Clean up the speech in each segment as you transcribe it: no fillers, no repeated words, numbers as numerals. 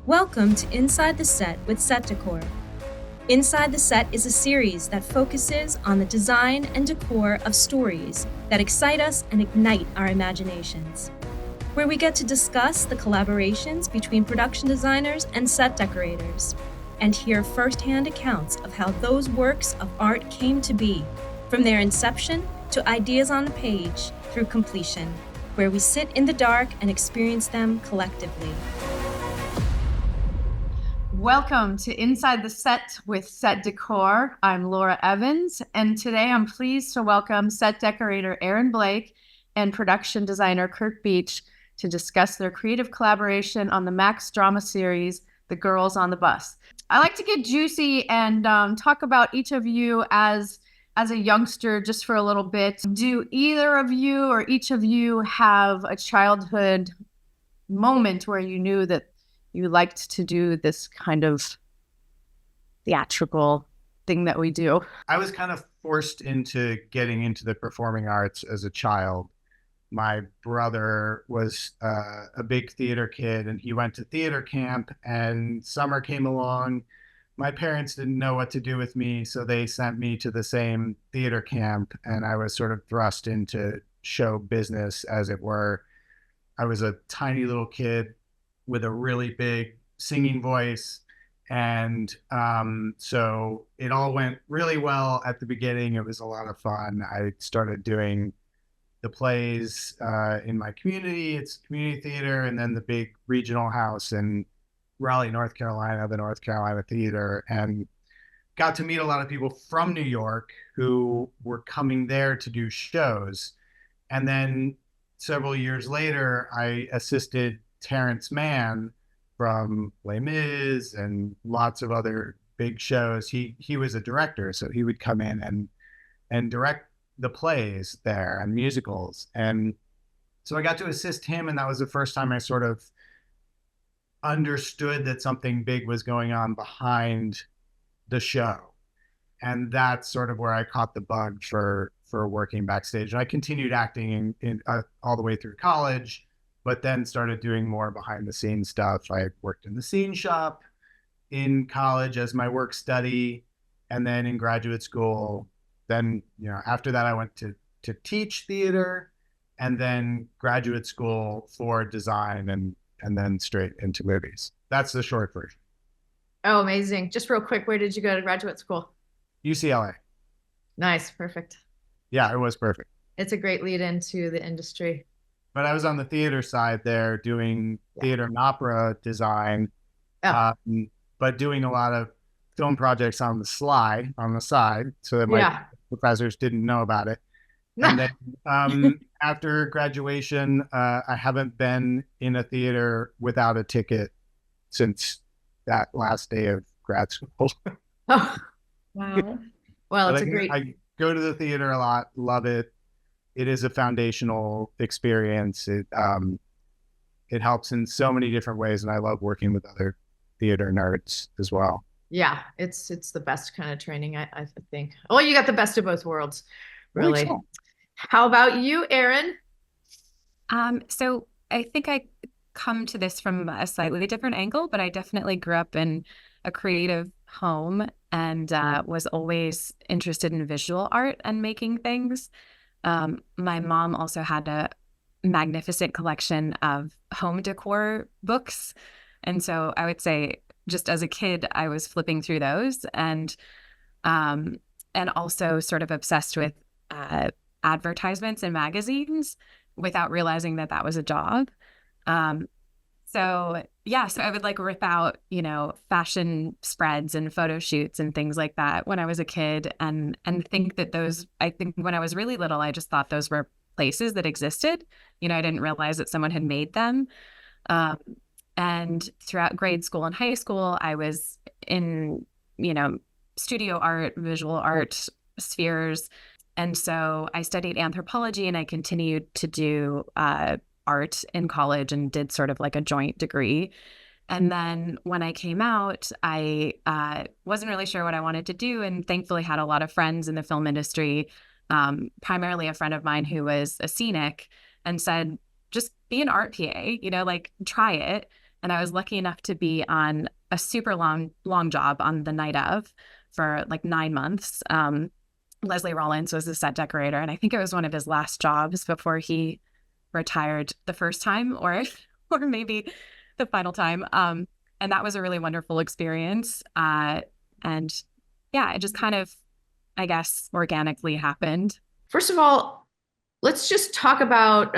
Welcome to Inside the Set with Set Decor. Inside the Set is a series that focuses on the design and decor of stories that excite us and ignite our imaginations, where we get to discuss the collaborations between production designers and set decorators, and hear firsthand accounts of how those works of art came to be, from their inception to ideas on the page through completion, where we sit in the dark and experience them collectively. Welcome to Inside the Set with Set Decor. I'm Laura Evans, and today I'm pleased to welcome set decorator Erin and production designer Curt Beech to discuss their creative collaboration on the Max drama series, The Girls on the Bus. I like to get juicy and talk about each of you as a youngster just for a little bit. Do either of you or each of you have a childhood moment where you knew that you liked to do this kind of theatrical thing that we do? I was kind of forced into getting into the performing arts as a child. My brother was a big theater kid, and he went to theater camp, and summer came along. My parents didn't know what to do with me, so they sent me to the same theater camp, and I was sort of thrust into show business, as it were. I was a tiny little kid with a really big singing voice. And so it all went really well at the beginning. It was a lot of fun. I started doing the plays in my community. It's community theater, and then the big regional house in Raleigh, North Carolina, the North Carolina Theater, and got to meet a lot of people from New York who were coming there to do shows. And then several years later, I assisted Terrence Mann from Les Mis and lots of other big shows. He was a director, so he would come in and direct the plays there and musicals. And so I got to assist him, and that was the first time I sort of understood that something big was going on behind the show. And that's sort of where I caught the bug for working backstage. And I continued acting in all the way through college, but then started doing more behind the scenes stuff. I worked in the scene shop in college as my work study, and then in graduate school. Then, after that I went to teach theater, and then graduate school for design, and then straight into movies. That's the short version. Oh, amazing. Just real quick, where did you go to graduate school? UCLA. Nice. Perfect. Yeah, it was perfect. It's a great lead into the industry. But I was on the theater side there doing theater and opera design, but doing a lot of film projects on the side, so that my professors didn't know about it. And then after graduation, I haven't been in a theater without a ticket since that last day of grad school. Oh, wow. Well, it's I go to the theater a lot, love it. It is a foundational experience. It helps in so many different ways, and I love working with other theater nerds as well. Yeah, it's the best kind of training, I think. Oh, you got the best of both worlds, really. So. How about you, Erin? So I think I come to this from a slightly different angle, but I definitely grew up in a creative home and was always interested in visual art and making things. My mom also had a magnificent collection of home decor books. And so I would say just as a kid, I was flipping through those and also sort of obsessed with advertisements in magazines without realizing that was a job. So I would rip out, fashion spreads and photo shoots and things like that when I was a kid and think that I think when I was really little, I just thought those were places that existed. I didn't realize that someone had made them. And throughout grade school and high school, I was in, studio art, visual art spheres. And so I studied anthropology, and I continued to do art in college and did sort of like a joint degree. And then when I came out, I wasn't really sure what I wanted to do, and thankfully had a lot of friends in the film industry, primarily a friend of mine who was a scenic, and said, just be an art PA, try it. And I was lucky enough to be on a super long job on the night of for like 9 months. Leslie Rollins was the set decorator, and I think it was one of his last jobs before he retired the first time, or maybe the final time. And that was a really wonderful experience. And yeah, it just kind of, I guess, organically happened. First of all, let's just talk about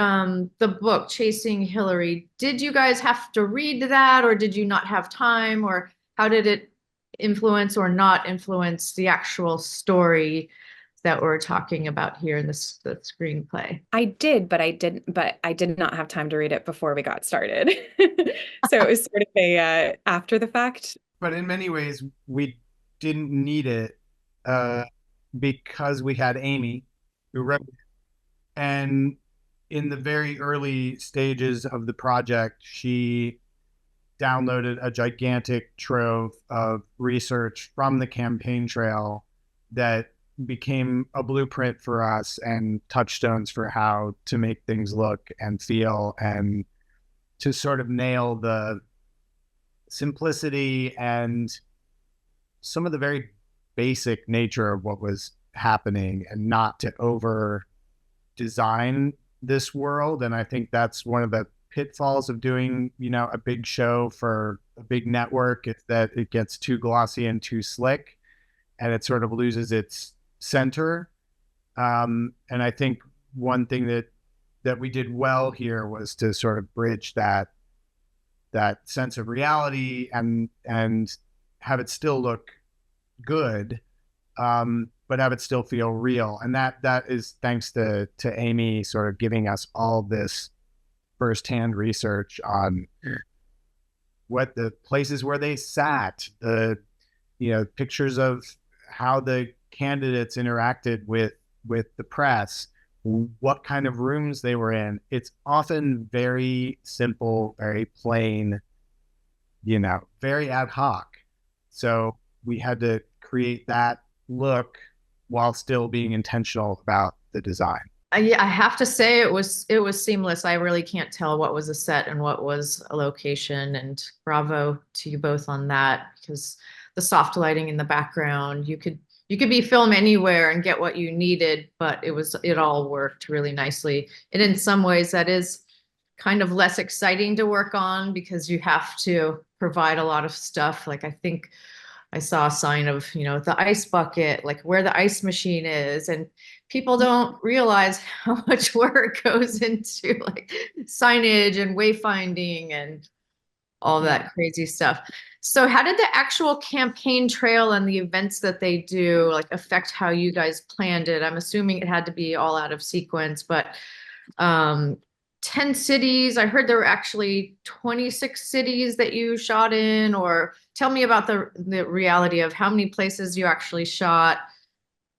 the book, Chasing Hillary. Did you guys have to read that, or did you not have time, or how did it influence or not influence the actual story that we're talking about here in the screenplay? I did, but I did not have time to read it before we got started. So it was sort of a after the fact. But in many ways, we didn't need it because we had Amy, who wrote it. And in the very early stages of the project, she downloaded a gigantic trove of research from the campaign trail that became a blueprint for us and touchstones for how to make things look and feel, and to sort of nail the simplicity and some of the very basic nature of what was happening, and not to over design this world. And I think that's one of the pitfalls of doing, a big show for a big network, is that it gets too glossy and too slick, and it sort of loses its center. And I think one thing that we did well here was to sort of bridge that sense of reality and have it still look good, but have it still feel real. And that is thanks to Amy sort of giving us all this firsthand research on what the places where they sat, the pictures of how the candidates interacted with the press, what kind of rooms they were in. It's often very simple, very plain, very ad hoc. So we had to create that look while still being intentional about the design. I have to say it was seamless. I really can't tell what was a set and what was a location, and bravo to you both on that, because the soft lighting in the background, you could be film anywhere and get what you needed, but it all worked really nicely. And in some ways that is kind of less exciting to work on, because you have to provide a lot of stuff. Like, I think I saw a sign of, the ice bucket, like where the ice machine is, and people don't realize how much work goes into like signage and wayfinding and all that crazy stuff. So how did the actual campaign trail and the events that they do like affect how you guys planned it? I'm assuming it had to be all out of sequence, but 10 cities, I heard there were actually 26 cities that you shot in, or tell me about the reality of how many places you actually shot,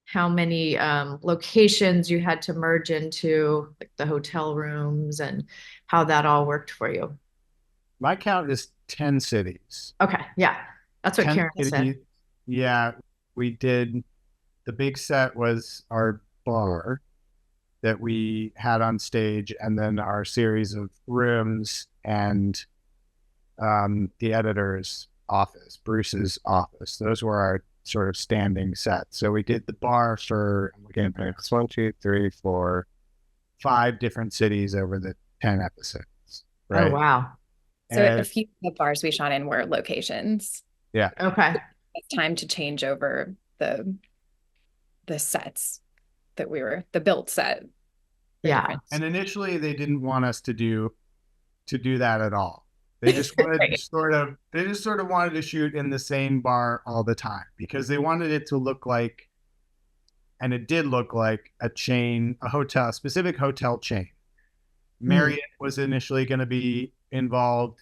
how many locations you had to merge into, like the hotel rooms, and how that all worked for you. My count is 10 cities. Okay. Yeah. That's what Karen said. Yeah. We did, the big set was our bar that we had on stage, and then our series of rooms and the editor's office, Bruce's office. Those were our sort of standing sets. So we did the bar for, again, 1, 2, 3, 4, 5 different cities over the 10 episodes. Right? Oh, wow. So a few of the bars we shot in were locations. Yeah. Okay. It's time to change over the sets that the built set. Yeah. Different. And initially they didn't want us to do that at all. They just wanted Right. they just sort of wanted to shoot in the same bar all the time, because they wanted it to look like, and it did look like, a specific hotel chain. Marriott was initially going to be involved.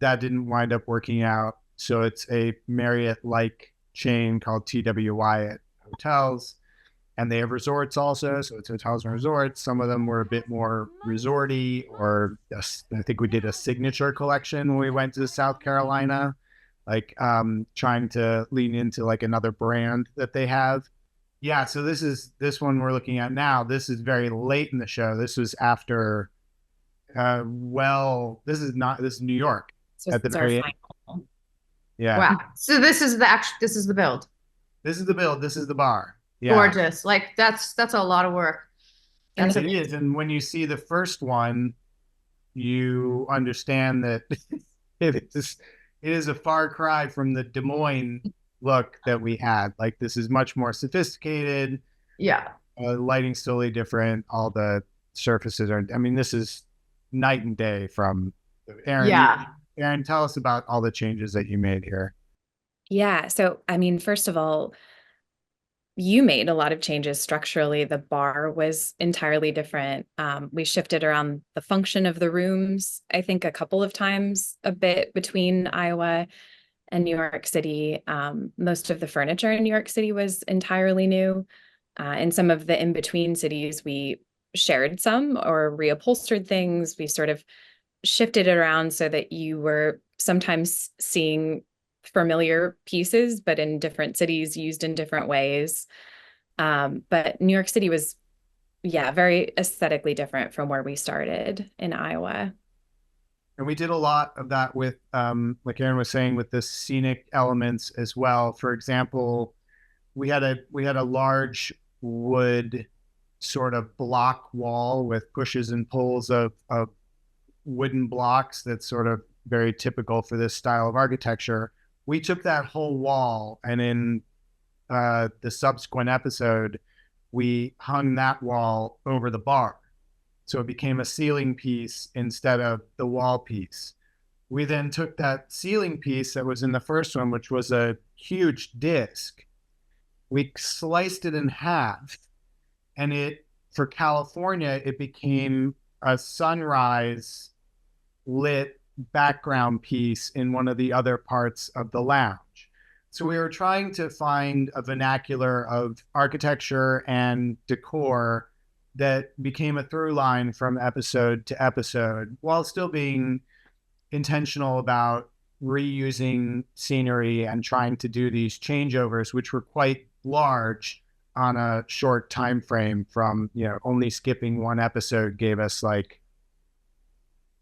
That didn't wind up working out. So it's a Marriott-like chain called TW Wyatt Hotels. And they have resorts also. So it's hotels and resorts. Some of them were a bit more resorty, or I think we did a signature collection when we went to South Carolina, like trying to lean into like another brand that they have. Yeah. So this one we're looking at now. This is very late in the show. This was after, this is New York. So at the this is our very end. final. Yeah. Wow. So this is this is the build. This is the build. This is the bar. Yeah. Gorgeous. Like that's a lot of work. That's It is. And when you see the first one, you understand that it is a far cry from the Des Moines look that we had. Like, this is much more sophisticated. yeah. Lighting's totally different. All the surfaces are, I mean, this is night and day from Erin. Yeah. Erin, tell us about all the changes that you made here. Yeah. So, I mean, first of all, you made a lot of changes structurally. The bar was entirely different. We shifted around the function of the rooms, I think a couple of times a bit between Iowa and New York City. Most of the furniture in New York City was entirely new. In some of the in-between cities, we shared some or reupholstered things. We sort of shifted it around so that you were sometimes seeing familiar pieces, but in different cities used in different ways. But New York City was, yeah, very aesthetically different from where we started in Iowa. And we did a lot of that with, like Erin was saying, with the scenic elements as well. For example, we had a large wood sort of block wall with pushes and pulls of wooden blocks that's sort of very typical for this style of architecture. We took that whole wall, and in the subsequent episode, we hung that wall over the bar. So it became a ceiling piece instead of the wall piece. We then took that ceiling piece that was in the first one, which was a huge disc. We sliced it in half, and for California, it became a sunrise lit background piece in one of the other parts of the lounge. So we were trying to find a vernacular of architecture and decor that became a through line from episode to episode, while still being intentional about reusing scenery and trying to do these changeovers, which were quite large on a short time frame. From, only skipping one episode gave us like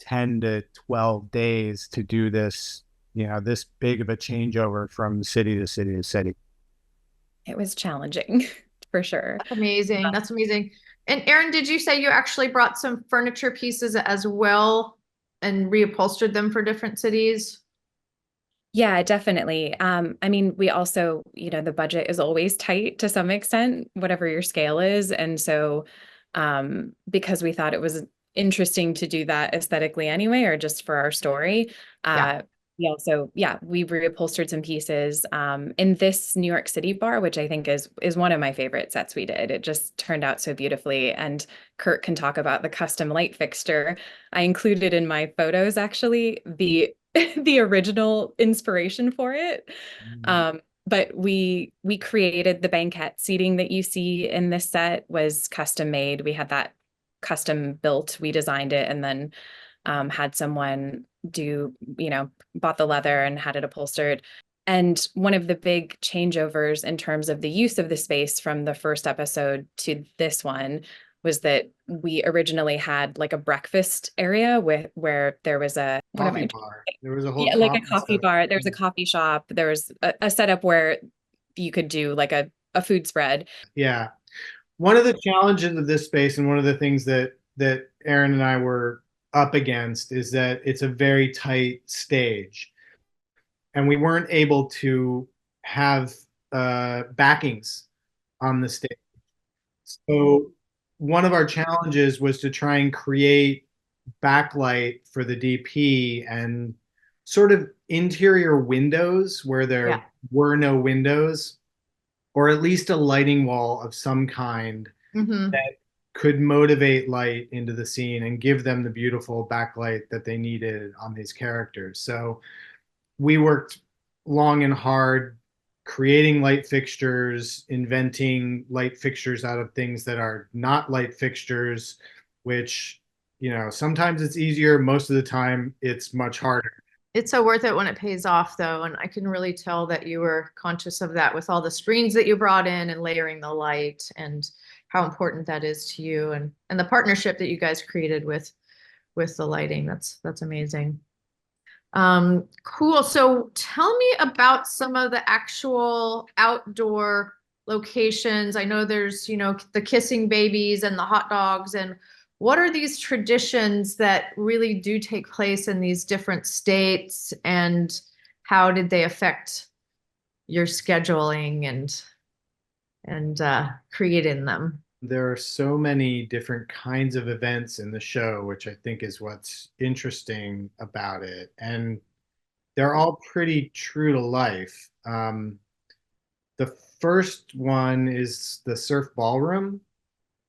10 to 12 days to do this, this big of a changeover from city to city to city. It was challenging for sure. That's amazing. That's amazing. And Erin, did you say you actually brought some furniture pieces as well and reupholstered them for different cities? Yeah, definitely. I mean, we also, the budget is always tight to some extent, whatever your scale is. And so, because we thought it was interesting to do that aesthetically anyway, or just for our story, we reupholstered some pieces in this New York City bar, which I think is one of my favorite sets we did. It just turned out so beautifully. And Curt can talk about the custom light fixture. I included in my photos, actually, the original inspiration for it. But we created the banquette seating that you see in this set was custom made. We had that custom built. We designed it and then had someone bought the leather and had it upholstered. And one of the big changeovers in terms of the use of the space from the first episode to this one was that we originally had like a breakfast area where there was a coffee bar. There was a whole like a coffee bar. There was a coffee shop. There was a setup where you could do like a food spread. Yeah. One of the challenges of this space, and one of the things that Erin and I were up against, is that it's a very tight stage, and we weren't able to have backings on the stage. So one of our challenges was to try and create backlight for the DP and sort of interior windows where there were no windows, or at least a lighting wall of some kind that could motivate light into the scene and give them the beautiful backlight that they needed on these characters. So we worked long and hard creating light fixtures, inventing light fixtures out of things that are not light fixtures, which, sometimes it's easier. Most of the time it's much harder. It's so worth it when it pays off, though. And I can really tell that you were conscious of that with all the screens that you brought in and layering the light, and how important that is to you, and the partnership that you guys created with the lighting. That's amazing. Cool. So tell me about some of the actual outdoor locations. I know there's, the kissing babies and the hot dogs. And what are these traditions that really do take place in these different states? And how did they affect your scheduling and creating them? There are so many different kinds of events in the show, which I think is what's interesting about it. And they're all pretty true to life. The first one is the Surf Ballroom,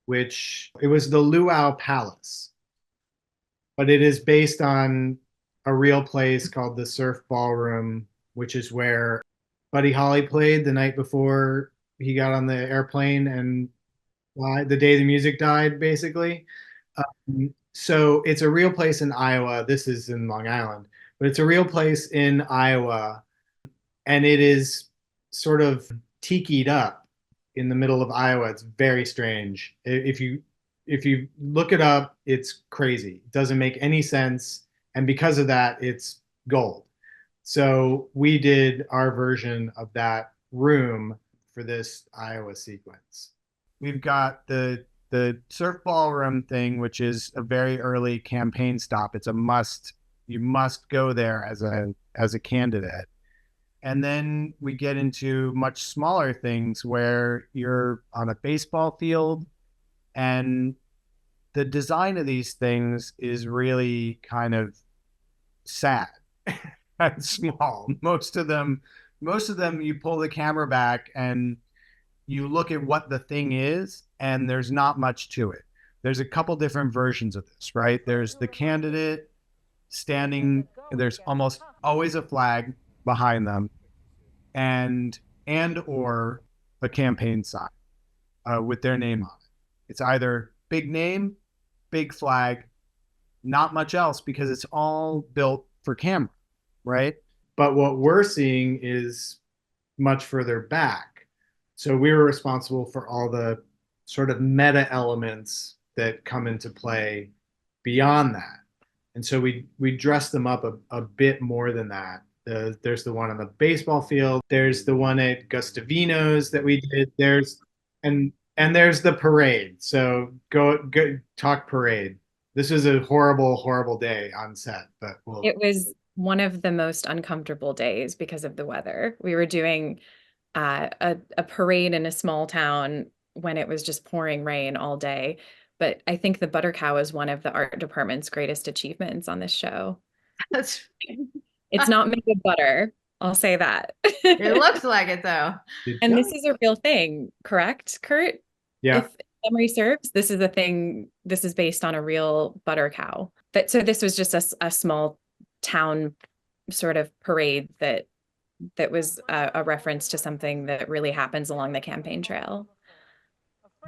which it was the Luau Palace, but it is based on a real place called the Surf Ballroom, which is where Buddy Holly played the night before he got on the airplane and the day the music died, basically. So it's a real place in Iowa. This is in Long Island, but it's a real place in Iowa, and it is sort of tikied up in the middle of Iowa. It's very strange. If you look it up, it's crazy. It doesn't make any sense, and because of that, it's gold. So we did our version of that room for this Iowa sequence. We've got the Surf Ballroom thing, which is a very early campaign stop. It's a must. You must go there as a candidate. And then we get into much smaller things where you're on a baseball field, and the design of these things is really kind of sad and small. Most of them, you pull the camera back and you look at what the thing is, and there's not much to it. There's a couple different versions of this, right? There's the candidate standing, there's almost always a flag behind them, and or a campaign sign with their name on it. It's either big name, big flag, not much else, because it's all built for camera, right? But what we're seeing is much further back. So we were responsible for all the sort of meta elements that come into play beyond that. And so we dress them up a bit more than that. There's the one on the baseball field. There's the one at Gustavino's that we did. And there's the parade. So go talk parade. This was a horrible, horrible day on set, but it was one of the most uncomfortable days because of the weather. We were doing a parade in a small town when it was just pouring rain all day. But I think the butter cow is one of the art department's greatest achievements on this show. It's not made of butter. I'll say that. It looks like it though. And this is a real thing, correct, Curt? Yeah. If memory serves, this is a thing. This is based on a real butter cow. So this was just a small town sort of parade that was a reference to something that really happens along the campaign trail.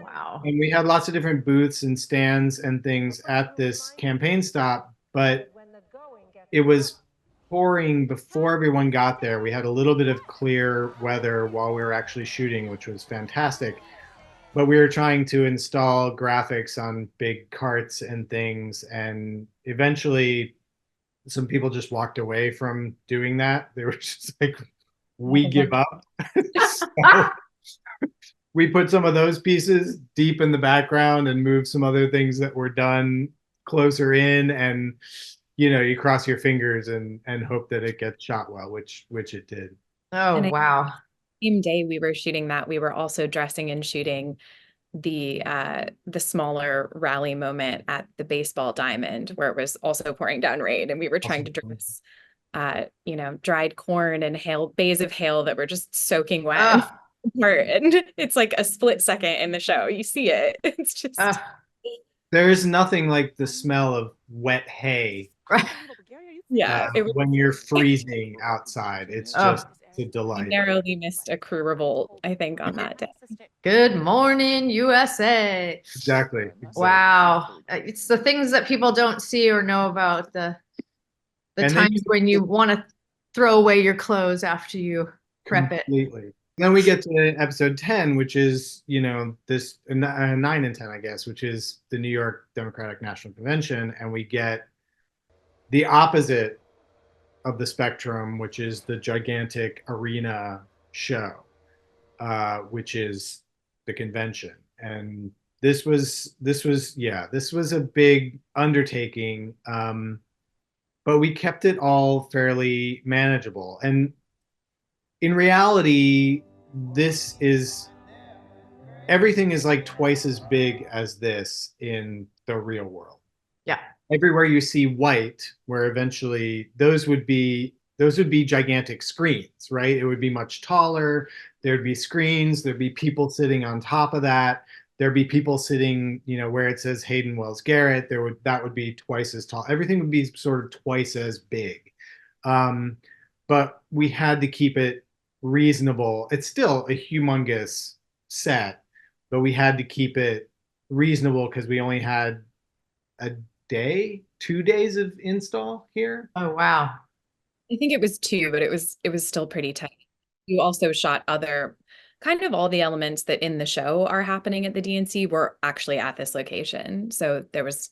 Wow. And we had lots of different booths and stands and things at this campaign stop, but it was pouring before everyone got there. We had a little bit of clear weather while we were actually shooting, which was fantastic. But we were trying to install graphics on big carts and things, and eventually some people just walked away from doing that. They were just like, we give up. So we put some of those pieces deep in the background and moved some other things that were done closer in, and you cross your fingers and hope that it gets shot well, which it did. Oh, wow. Same day we were shooting that, we were also dressing and shooting the smaller rally moment at the baseball diamond, where it was also pouring down rain, and we were trying to dress dried corn and bays of hail that were just soaking wet. And it's like a split second in the show. You see it. It's just there is nothing like the smell of wet hay. Yeah, when you're freezing outside, it's just a delight. I narrowly missed a crew revolt, I think, on that day. Good morning, USA. Exactly. Wow. It's the things that people don't see or know about, the times when you want to throw away your clothes after you prep it. Completely. Then we get to episode 10, which is, this 9 and 10, I guess, which is the New York Democratic National Convention. And we get the opposite of the spectrum, which is the gigantic arena show, which is the convention. And this was a big undertaking, but we kept it all fairly manageable. And in reality, this is everything is like twice as big as this in the real world. Yeah. Everywhere you see white, where eventually those would be gigantic screens, right? It would be much taller. There'd be screens. There'd be people sitting on top of that. There'd be people sitting, you know, where it says Hayden Wells Garrett. That would be twice as tall. Everything would be sort of twice as big. But we had to keep it reasonable. It's still a humongous set, but we had to keep it reasonable because we only had a day, 2 days of install here. Oh, wow. I think it was 2, but it was still pretty tight. You also shot other kind of all the elements that in the show are happening at the DNC were actually at this location. So there was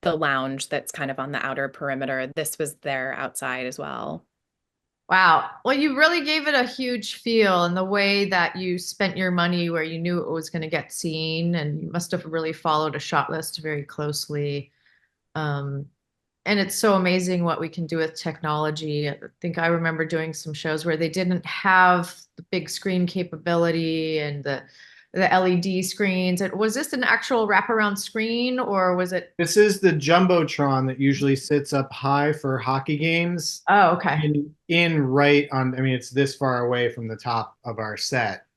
the lounge that's kind of on the outer perimeter. This was there outside as well. Wow. Well, you really gave it a huge feel, and the way that you spent your money where you knew it was going to get seen, and you must have really followed a shot list very closely. And it's so amazing what we can do with technology. I think I remember doing some shows where they didn't have the big screen capability and the LED screens. Was this an actual wraparound screen, or was it? This is the Jumbotron that usually sits up high for hockey games. Oh, okay. In right on, I mean, it's this far away from the top of our set.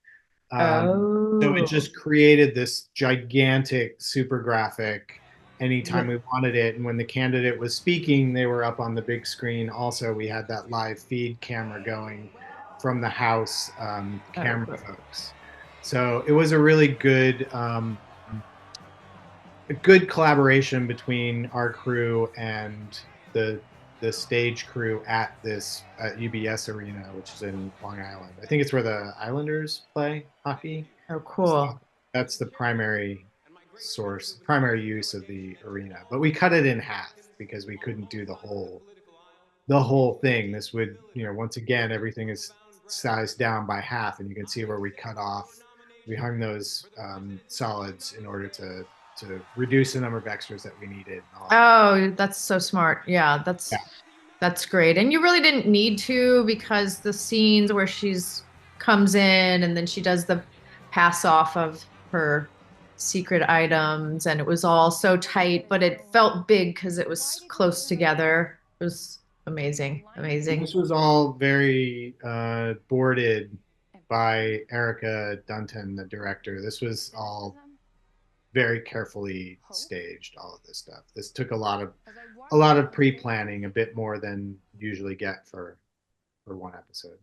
So it just created this gigantic super graphic anytime we wanted it. And when the candidate was speaking, they were up on the big screen. Also, we had that live feed camera going from the house camera folks. So it was a really good collaboration between our crew and the stage crew at this UBS arena, which is in Long Island. I think it's where the Islanders play hockey. Oh, cool. So that's the primary use of the arena. But we cut it in half because we couldn't do the whole thing. This would, you know, once again, everything is sized down by half, and you can see where we cut off. We hung those solids in order to reduce the number of extras that we needed. Oh, that's so smart. Yeah, that's great. And you really didn't need to, because the scenes where comes in and then she does the pass off of her secret items, and it was all so tight, but it felt big because it was close together. It was amazing. This was all very boarded by Erica Dunton, the director. This was all very carefully staged, all of this stuff. This took a lot of pre-planning, a bit more than you usually get for one episode.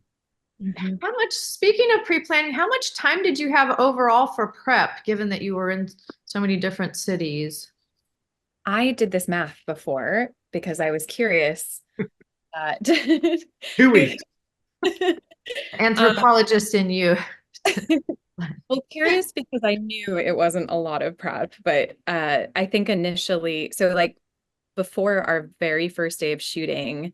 Speaking of pre-planning, how much time did you have overall for prep, given that you were in so many different cities? I did this math before because I was curious. 2 weeks. Anthropologist in you. Well, curious because I knew it wasn't a lot of prep, but I think initially, so like before our very first day of shooting,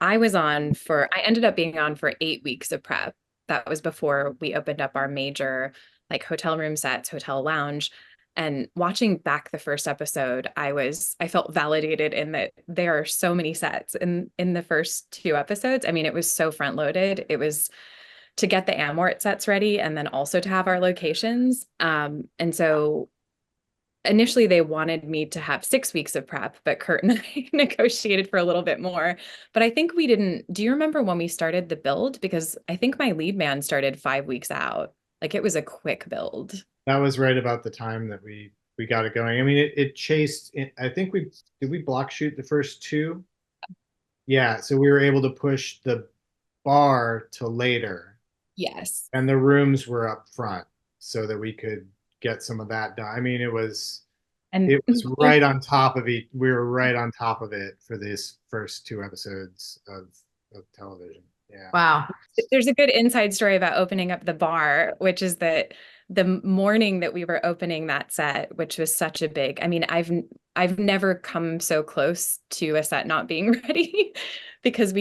I ended up being on for 8 weeks of prep. That was before we opened up our major like hotel room sets, hotel lounge. And watching back the first episode, I felt validated in that there are so many sets in the first 2 episodes. I mean, it was so front loaded. It was to get the Amort sets ready and then also to have our locations. And so initially they wanted me to have 6 weeks of prep, but Curt and I negotiated for a little bit more. But I think do you remember when we started the build? Because I think my lead man started 5 weeks out. Like it was a quick build. That was right about the time that we got it going. I mean, it chased, I think did we block shoot the first 2? Yeah, so we were able to push the bar to later. Yes. And the rooms were up front so that we could get some of that done. I mean, it was right on top of it. We were right on top of it for these first 2 episodes of television. Yeah. Wow. There's a good inside story about opening up the bar, which is that the morning that we were opening that set, which was such a big, I mean, I've never come so close to a set not being ready because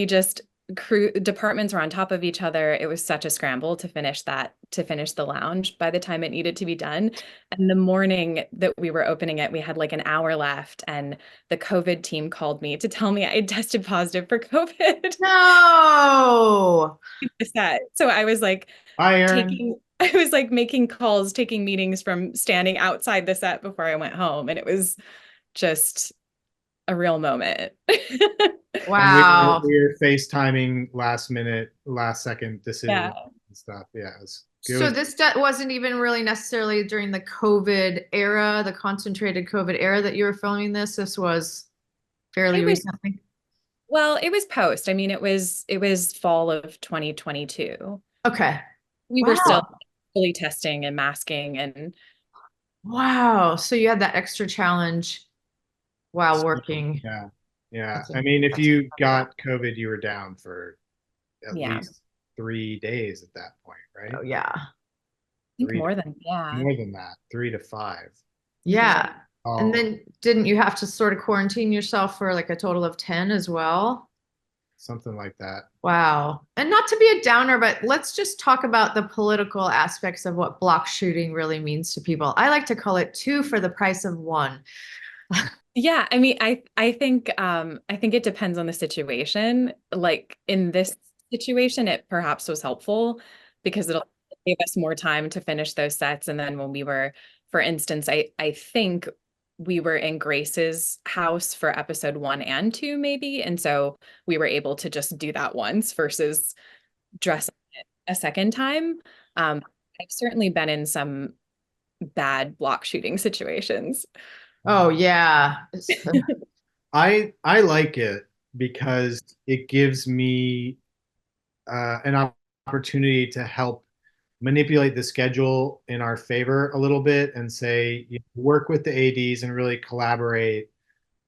departments were on top of each other. It was such a scramble to finish the lounge by the time it needed to be done. And the morning that we were opening it, we had like an hour left, and the COVID team called me to tell me I had tested positive for COVID. No. So I was like Hi, Erin. I was like making calls, taking meetings from standing outside the set before I went home. And it was just a real moment. And Wow. we were FaceTiming last minute, last second decisions Yeah. and stuff. Yeah, it was So this wasn't even really necessarily during the COVID era, the concentrated COVID era that you were filming this. This was fairly recently. Well, it was post. I mean, it was fall of 2022. Okay. We were still fully testing and masking and wow. So you had that extra challenge while working. Yeah. Yeah. I mean, if you got COVID, you were down for at least 3 days at that point, right? Oh, yeah. I think more than that, 3 to 5. Yeah. Oh. And then didn't you have to sort of quarantine yourself for like a total of 10 as well? Something like that. Wow. And not to be a downer, but let's just talk about the political aspects of what block shooting really means to people. I like to call it 2 for the price of 1. Yeah, I mean, I think it depends on the situation. Like in this situation, it perhaps was helpful because it'll give us more time to finish those sets. And then when we were, for instance, I think we were in Grace's house for episode 1 and 2, maybe. And so we were able to just do that once versus dress it a second time. I've certainly been in some bad block shooting situations. Oh, yeah. I like it because it gives me an opportunity to help manipulate the schedule in our favor a little bit and say, work with the ADs and really collaborate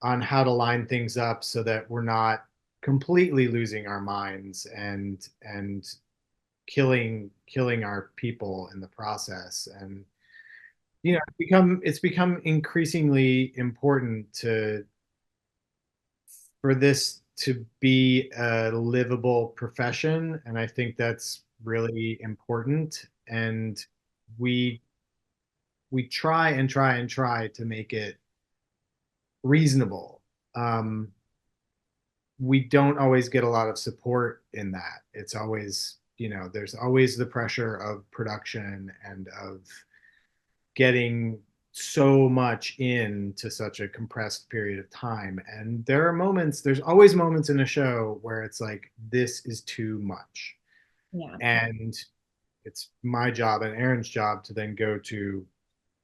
on how to line things up so that we're not completely losing our minds and killing our people in the process. And it's become increasingly important for this to be a livable profession, and I think that's really important. And we try and try and try to make it reasonable. We don't always get a lot of support in that. It's always, there's always the pressure of production and of getting so much into such a compressed period of time. And there's always moments in a show where it's like, this is too much. Yeah. And it's my job and Erin's job to then go to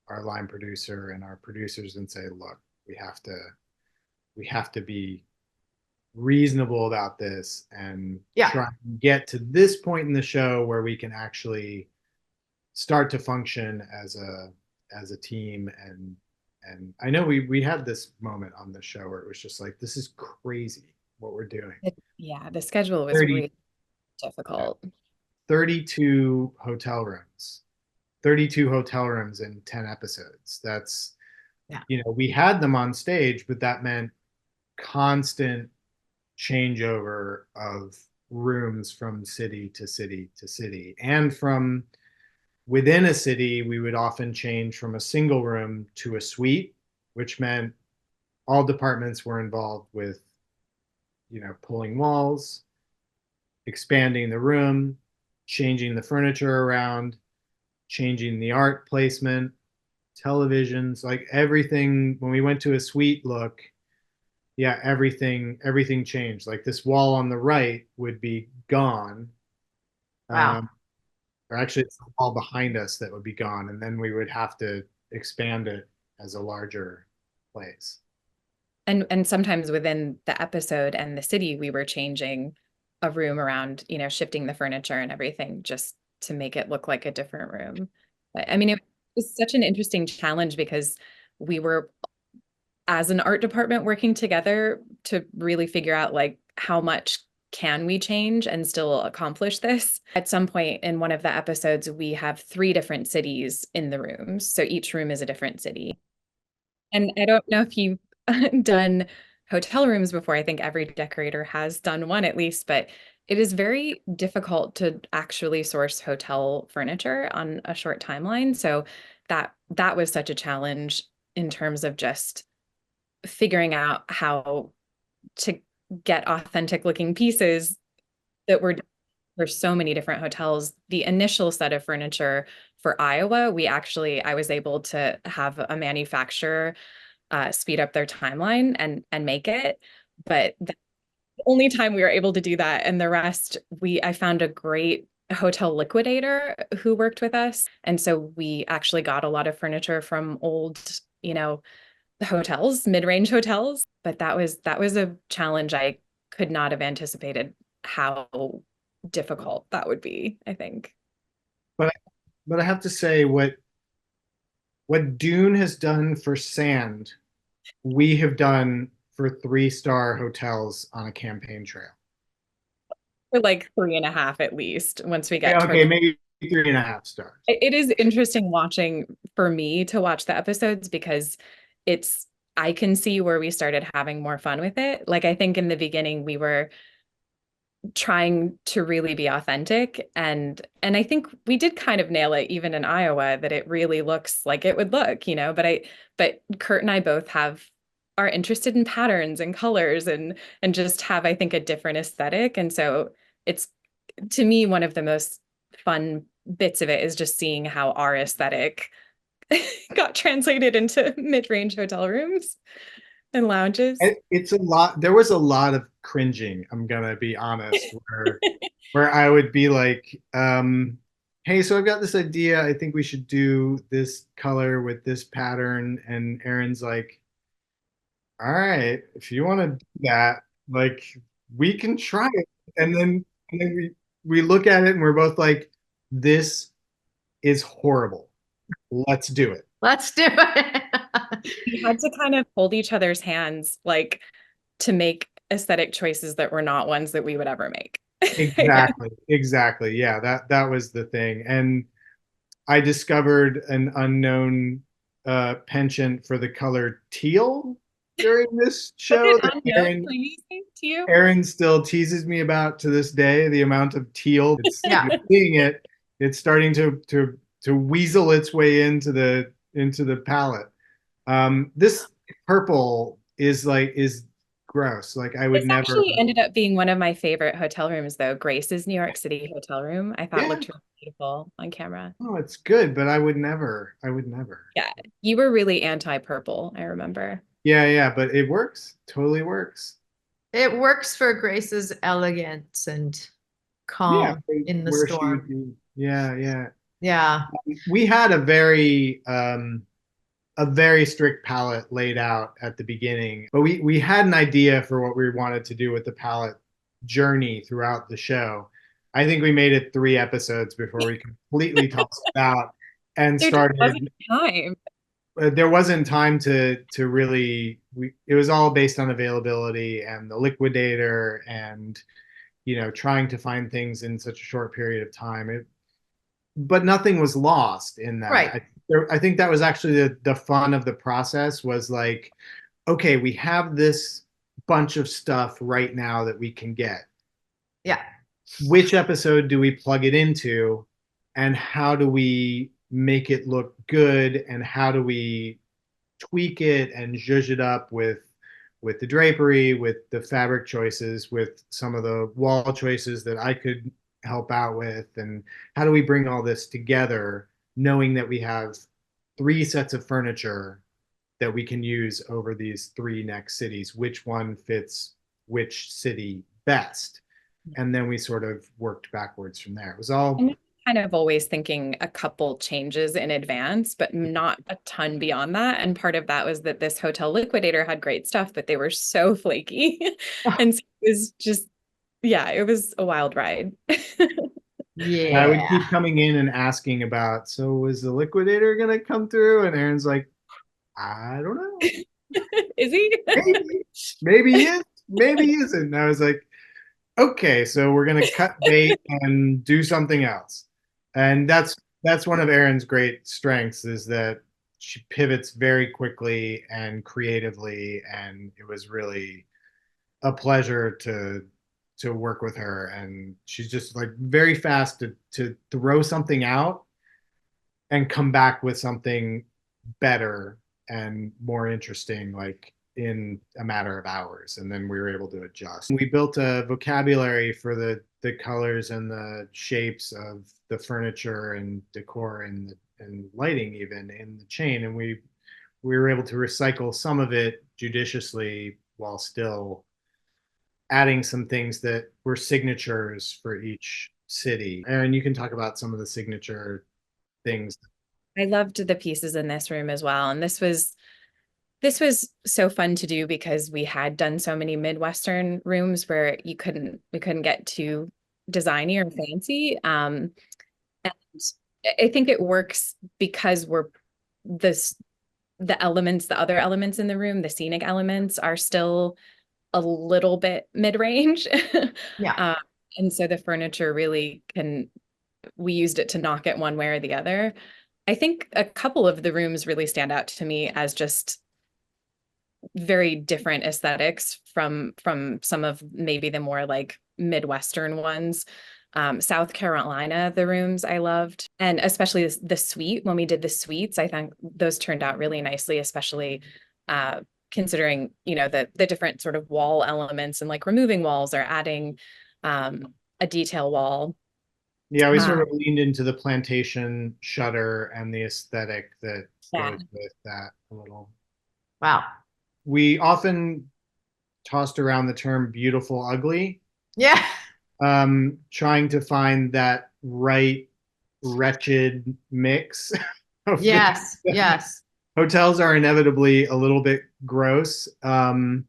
our line producer and our producers and say, look, we have to be reasonable about this and try and get to this point in the show where we can actually start to function as a team. And I know we had this moment on the show where it was just like, this is crazy what we're doing. The schedule was really difficult. 32 hotel rooms in 10 episodes. That's, we had them on stage, but that meant constant changeover of rooms from city to city to city. And from within a city, we would often change from a single room to a suite, which meant all departments were involved with, pulling walls, expanding the room, changing the furniture around, changing the art placement, televisions, like everything. When we went to a suite look, everything changed. Like this wall on the right would be gone. Wow. Or actually it's the wall behind us that would be gone. And then we would have to expand it as a larger place. And sometimes within the episode and the city, we were changing a room around, shifting the furniture and everything just to make it look like a different room. I mean, it was such an interesting challenge because we were, as an art department, working together to really figure out like how much can we change and still accomplish this. At some point in one of the episodes, we have 3 different cities in the rooms. So each room is a different city. And I don't know if you've done hotel rooms before. I think every decorator has done one at least, but it is very difficult to actually source hotel furniture on a short timeline. So that was such a challenge in terms of just figuring out how to get authentic looking pieces that were for so many different hotels. The initial set of furniture for Iowa, I was able to have a manufacturer speed up their timeline and make it. But the only time we were able to do that, and the rest, I found a great hotel liquidator who worked with us. And so we actually got a lot of furniture from old, hotels, mid-range hotels. But that was a challenge. I could not have anticipated how difficult that would be, I think. But I have to say, what Dune has done for sand, we have done for 3-star hotels on a campaign trail. For like 3.5 at least, once we get Okay, maybe 3.5 stars. It is interesting for me to watch the episodes because I can see where we started having more fun with it. Like, I think in the beginning we were trying to really be authentic, and I think we did kind of nail it even in Iowa, that it really looks like it would look, but Curt and I both are interested in patterns and colors and just have, I think, a different aesthetic. And so it's, to me, one of the most fun bits of it is just seeing how our aesthetic got translated into mid-range hotel rooms and lounges. It's a lot. There was a lot of cringing, I'm gonna be honest, where I would be like, hey, so I've got this idea. I think we should do this color with this pattern. And Erin's like, all right, if you want to do that, like, we can try it. And then we look at it and we're both like, this is horrible. Let's do it. Let's do it. We had to kind of hold each other's hands, like, to make aesthetic choices that were not ones that we would ever make. Exactly. Yeah, that was the thing. And I discovered an unknown penchant for the color teal during this show that Erin still teases me about to this day. The amount of teal, Yeah. seeing it, it's starting to weasel its way into the palette. This purple is gross. Like, I would This never. actually ended up being one of my favorite hotel rooms, though. Grace's New York City hotel room, I thought looked really beautiful on camera. Oh, it's good, but I would never. Yeah, you were really anti-purple, I remember. Yeah, but it works. Totally works. It works for Grace's elegance and calm in the storm. Yeah. We had a very strict palette laid out at the beginning, but we had an idea for what we wanted to do with the palette journey throughout the show. I think we made it 3 episodes before we completely tossed it out and started. There wasn't time to really. It was all based on availability and the liquidator, and trying to find things in such a short period of time. But nothing was lost in that. Right. I think that was actually the fun of the process, was like, okay, we have this bunch of stuff right now that we can get. Yeah. Which episode do we plug it into, and how do we make it look good, and how do we tweak it and zhuzh it up with the drapery, with the fabric choices, with some of the wall choices that I could help out with, and how do we bring all this together, knowing that we have 3 sets of furniture that we can use over these 3 next cities, which one fits which city best. And then we sort of worked backwards from there. It was all kind of always thinking a couple changes in advance, but not a ton beyond that. And part of that was that this hotel liquidator had great stuff, but they were so flaky. And so it was just, it was a wild ride. Yeah. I would keep coming in and asking about, so is the liquidator going to come through? And Erin's like, I don't know. Is he? Maybe he is. Maybe he isn't. And I was like, okay, so we're going to cut bait and do something else. And that's one of Erin's great strengths, is that she pivots very quickly and creatively, and it was really a pleasure to work with her. And she's just like very fast to throw something out and come back with something better and more interesting, like in a matter of hours. And then we were able to adjust. We built a vocabulary for the colors and the shapes of the furniture and decor and lighting even in the chain. And we were able to recycle some of it judiciously while still adding some things that were signatures for each city. Erin, you can talk about some of the signature things. I loved the pieces in this room as well. And this was so fun to do because we had done so many Midwestern rooms where we couldn't get too designy or fancy. And I think it works because the other elements in the room, the scenic elements, are still a little bit mid-range. Yeah. And so the furniture really we used it to knock it one way or the other. I think a couple of the rooms really stand out to me as just very different aesthetics from some of maybe the more like Midwestern ones. South Carolina, the rooms I loved, and especially the suite. When we did the suites, I think those turned out really nicely, especially considering, the different sort of wall elements and like removing walls or adding a detail wall. Yeah, we sort of leaned into the plantation shutter and the aesthetic that goes with that a little. Wow. We often tossed around the term beautiful ugly. Yeah. Trying to find that right wretched mix. Yes. Yes. Hotels are inevitably a little bit gross. Sort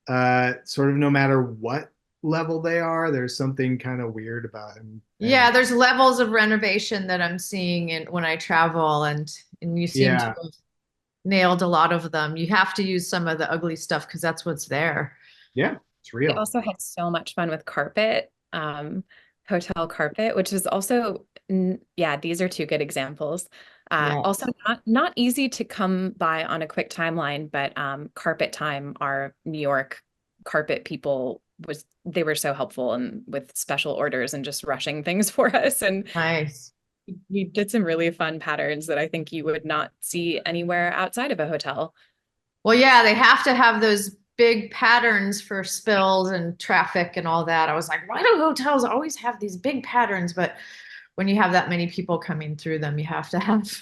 of no matter what level they are, there's something kind of weird about them. Yeah, there's levels of renovation that I'm seeing when I travel, and you seem to have nailed a lot of them. You have to use some of the ugly stuff because that's what's there. Yeah, it's real. We also had so much fun with carpet, hotel carpet, which is also, these are two good examples. Also not easy to come by on a quick timeline, but Carpet Time, our New York carpet people, they were so helpful and with special orders and just rushing things for us. And nice. You did some really fun patterns that I think you would not see anywhere outside of a hotel. Well, yeah, they have to have those big patterns for spills and traffic and all that. I was like, why do hotels always have these big patterns? But when you have that many people coming through them, you have to have.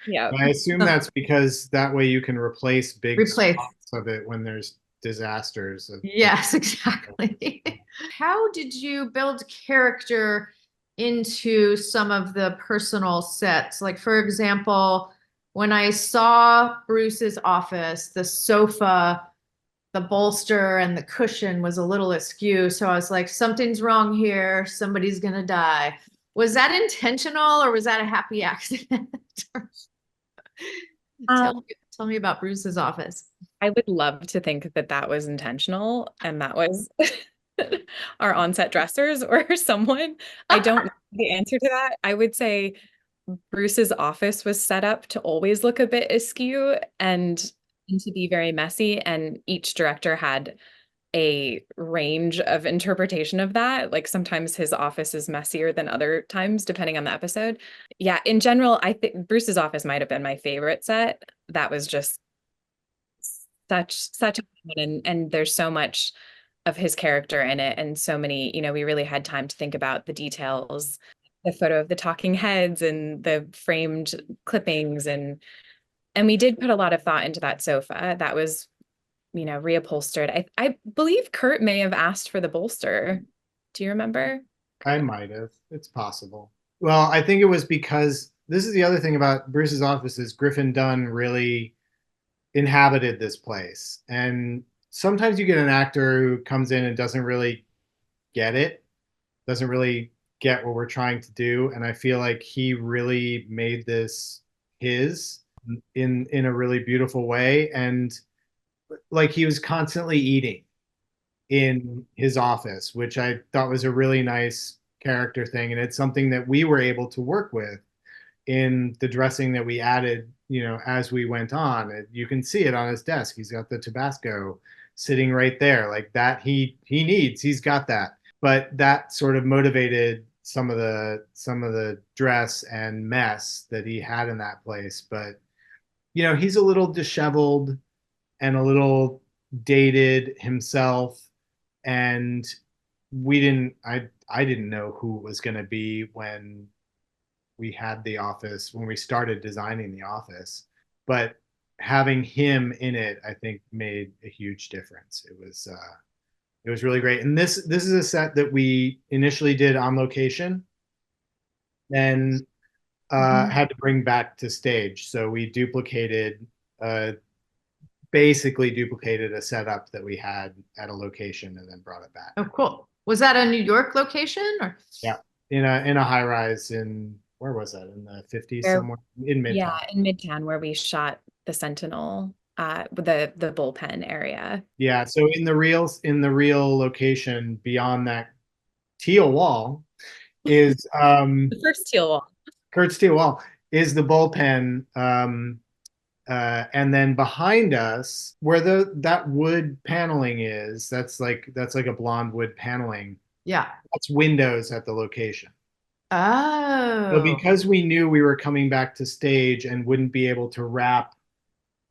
Yeah. I assume that's because that way you can replace spots of it when there's disasters. Yes, exactly. How did you build character into some of the personal sets? Like, for example, when I saw Bruce's office, the sofa, the bolster and the cushion was a little askew. So I was like, something's wrong here. Somebody's going to die. Was that intentional or was that a happy accident? Tell me about Bruce's office. I would love to think that that was intentional and that was our on-set dressers or someone. I don't know the answer to that. I would say Bruce's office was set up to always look a bit askew and to be very messy, and each director had a range of interpretation of that. Like sometimes his office is messier than other times, depending on the episode. Yeah, in general, I think Bruce's office might have been my favorite set. That was just such a fun, and there's so much of his character in it, and so many, we really had time to think about the details, the photo of the talking heads and the framed clippings, and we did put a lot of thought into that sofa. That was, reupholstered. I believe Curt may have asked for the bolster. Do you remember? I might have. It's possible. Well, I think it was because this is the other thing about Bruce's office is Griffin Dunn really inhabited this place. And sometimes you get an actor who comes in and doesn't really get it, doesn't really get what we're trying to do. And I feel like he really made this his in a really beautiful way. And like he was constantly eating in his office, which I thought was a really nice character thing. And it's something that we were able to work with in the dressing that we added, as we went on, you can see it on his desk. He's got the Tabasco sitting right there, like that he's got that. But that sort of motivated some of the dress and mess that he had in that place. But he's a little disheveled and a little dated himself, and I didn't know who it was going to be when we had the office, when we started designing the office. But having him in it, I think, made a huge difference. It was really great. And this is a set that we initially did on location, then had to bring back to stage. So we basically duplicated a setup that we had at a location and then brought it back. Oh, cool. Was that a New York location or? Yeah, in a high rise where was that? In the 50s, somewhere in Midtown. Yeah, in Midtown, where we shot the Sentinel, the bullpen area. Yeah, so in the real location beyond that teal wall is The first teal wall. Curt's teal wall is the bullpen, and then behind us, where that wood paneling is, that's like a blonde wood paneling. Yeah, that's windows at the location. Oh. So because we knew we were coming back to stage and wouldn't be able to wrap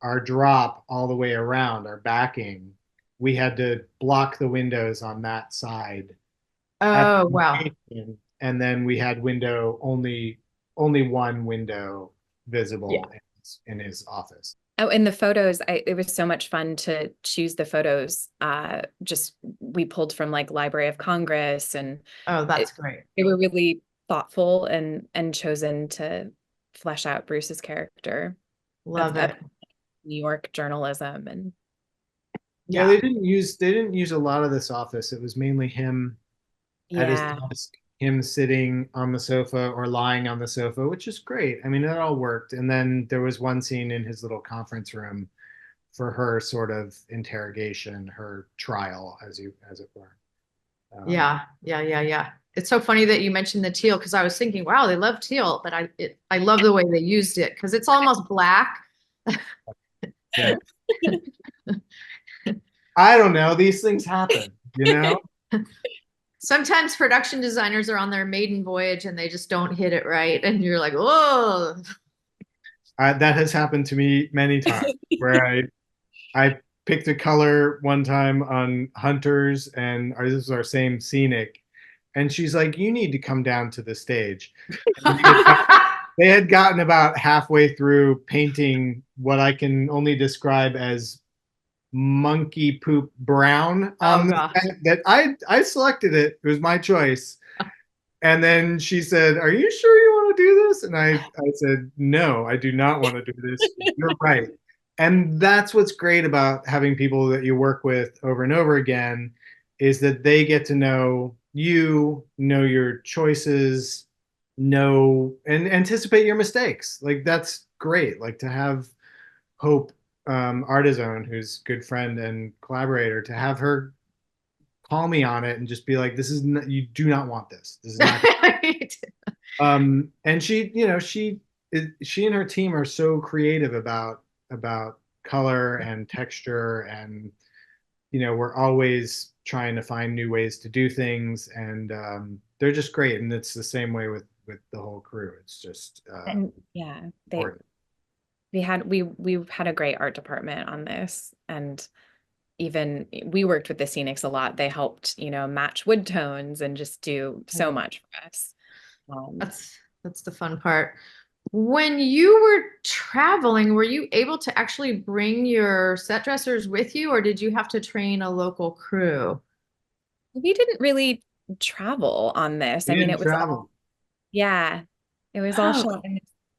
our drop all the way around our backing, we had to block the windows on that side. Oh, wow. And then we had only one window visible in his office. Oh, and the photos, it was so much fun to choose the photos. We pulled from like Library of Congress, and oh, that's great. They were really thoughtful and chosen to flesh out Bruce's character. Love it. New York journalism. And yeah, they didn't use a lot of this office. It was mainly him at his desk, him sitting on the sofa or lying on the sofa, which is great. I mean, it all worked. And then there was one scene in his little conference room for her sort of interrogation, her trial, as it were. Yeah. It's so funny that you mentioned the teal, because I was thinking, wow, they love teal, but I love the way they used it because it's almost black. Yeah. I don't know. These things happen, Sometimes production designers are on their maiden voyage and they just don't hit it right. And you're like, whoa. That has happened to me many times where I picked a color one time on Hunters, and this is our same scenic. And she's like, you need to come down to the stage. They had gotten about halfway through painting what I can only describe as monkey poop brown on that I selected it. It was my choice. And then she said, are you sure you want to do this? And I said, no, I do not want to do this. You're right. And that's what's great about having people that you work with over and over again, is that they get to know you, know your choices, know and anticipate your mistakes. Like, that's great. Like, to have Hope Artizone, who's good friend and collaborator, to have her call me on it and just be like, this is not, you do not want this. This is not and she and her team are so creative about color and texture, and we're always trying to find new ways to do things, and they're just great. And it's the same way with the whole crew. It's just we had a great art department on this, and even we worked with the scenics a lot. They helped match wood tones and just do so much for us. That's the fun part. When you were traveling, were you able to actually bring your set dressers with you, or did you have to train a local crew? We didn't really travel on this. It was all shot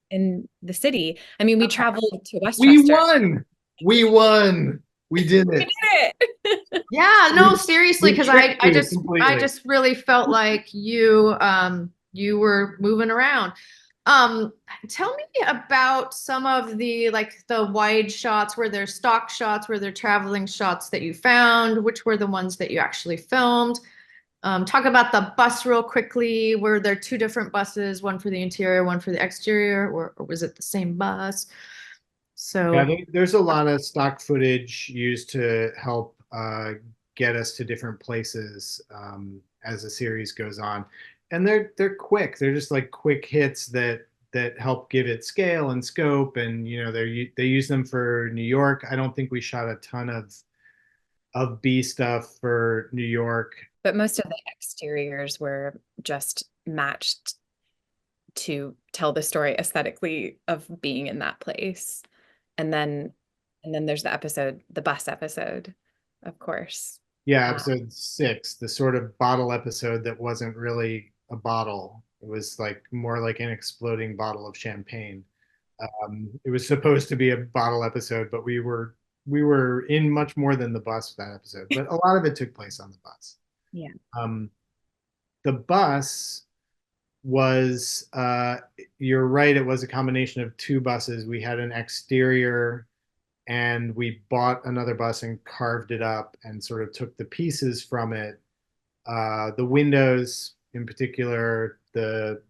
in the city. I mean, we traveled to Westchester. We won. We did it. Yeah, no, seriously, because I just really felt like you were moving around. Tell me about some of the wide shots. Were there stock shots? Were there traveling shots that you found? Which were the ones that you actually filmed? Talk about the bus real quickly. Were there two different buses, one for the interior, one for the exterior, or was it the same bus? So Yeah, there's a lot of stock footage used to help get us to different places as the series goes on, and they're quick. They're just like quick hits that help give it scale and scope. And they use them for New York. I don't think we shot a ton of B stuff for New York. But most of the exteriors were just matched to tell the story aesthetically of being in that place. And then there's the bus episode, of course. Yeah, episode 6, the sort of bottle episode that wasn't really a bottle. It was like more like an exploding bottle of champagne. It was supposed to be a bottle episode, but we were in much more than the bus for that episode. But a lot of it took place on the bus. Yeah. The bus was, you're right, it was a combination of 2 buses. We had an exterior, and we bought another bus and carved it up and sort of took the pieces from it. The windows in particular, the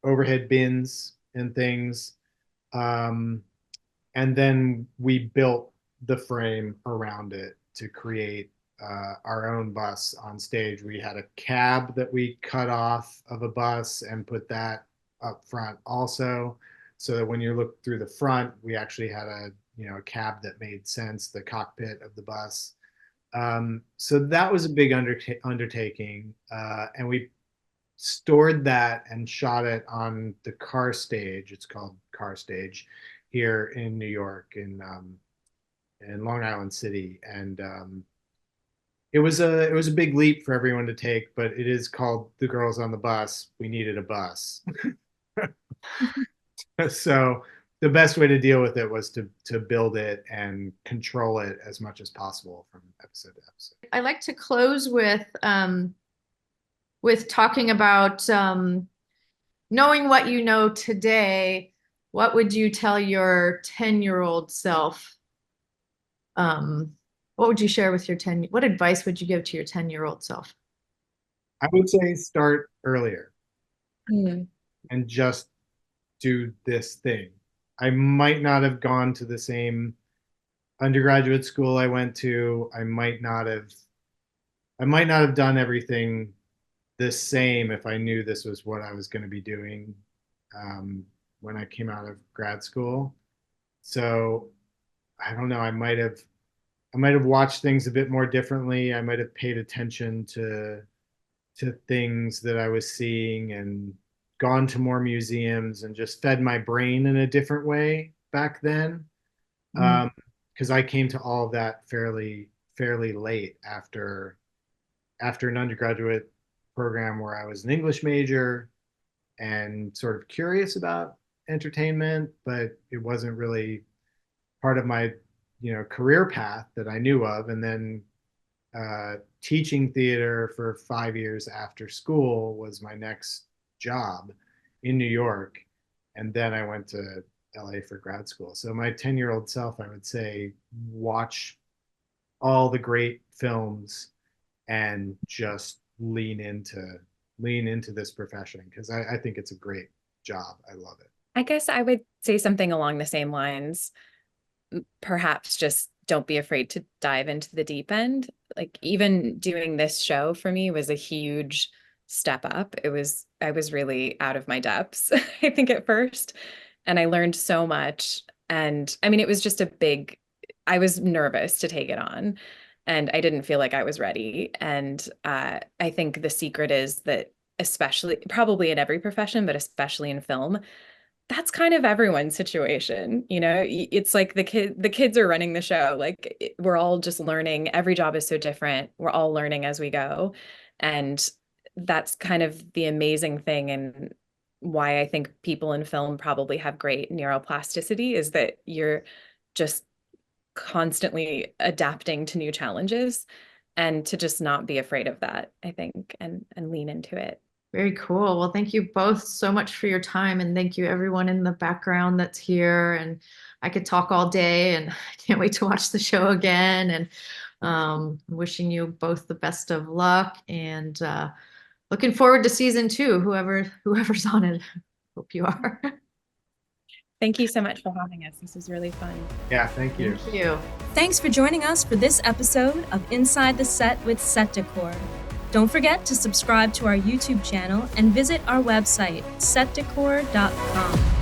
overhead bins and things. And then we built the frame around it to create our own bus on stage. We had a cab that we cut off of a bus and put that up front also, so that when you look through the front, we actually had a cab that made sense, the cockpit of the bus. So that was a big undertaking, and we stored that and shot it on the car stage. It's called Car Stage here in New York, in Long Island City. And it was a big leap for everyone to take, but it is called The Girls on the Bus. We needed a bus. So the best way to deal with it was to build it and control it as much as possible from episode to episode. I like to close with talking about knowing what you know today. What would you tell your 10-year-old self? What would you share with your what advice would you give to your 10-year-old self? I would say start earlier Mm. and just do this thing. I might not have gone to the same undergraduate school I went to. I might not have done everything the same if I knew this was what I was going to be doing when I came out of grad school. So I don't know. I might have watched things a bit more differently. I might have paid attention to things that I was seeing and gone to more museums and just fed my brain in a different way back then. Because I came to all of that fairly late after an undergraduate program where I was an English major and sort of curious about entertainment, but it wasn't really part of my career path that I knew of. And then teaching theater for 5 years after school was my next job in New York. And then I went to LA for grad school. So my 10-year-old self, I would say, watch all the great films and just lean into this profession, because I think it's a great job. I love it. I guess I would say something along the same lines. Perhaps just don't be afraid to dive into the deep end. Like, even doing this show for me was a huge step up. I was really out of my depths, I think, at first. And I learned so much. And I mean, it was just I was nervous to take it on, and I didn't feel like I was ready. And I think the secret is that, especially probably in every profession, but especially in film, that's kind of everyone's situation. It's like the kids are running the show. Like, we're all just learning. Every job is so different. We're all learning as we go. And that's kind of the amazing thing, and why I think people in film probably have great neuroplasticity, is that you're just constantly adapting to new challenges, and to just not be afraid of that, I think, and lean into it. Very cool. Well, thank you both so much for your time, and thank you everyone in the background that's here. And I could talk all day, and I can't wait to watch the show again. And wishing you both the best of luck, and looking forward to season 2. Whoever's on it, hope you are. Thank you so much for having us. This was really fun. Yeah, thank you. Thank you. Thanks for joining us for this episode of Inside the Set with Set Decor. Don't forget to subscribe to our YouTube channel and visit our website, setdecor.com.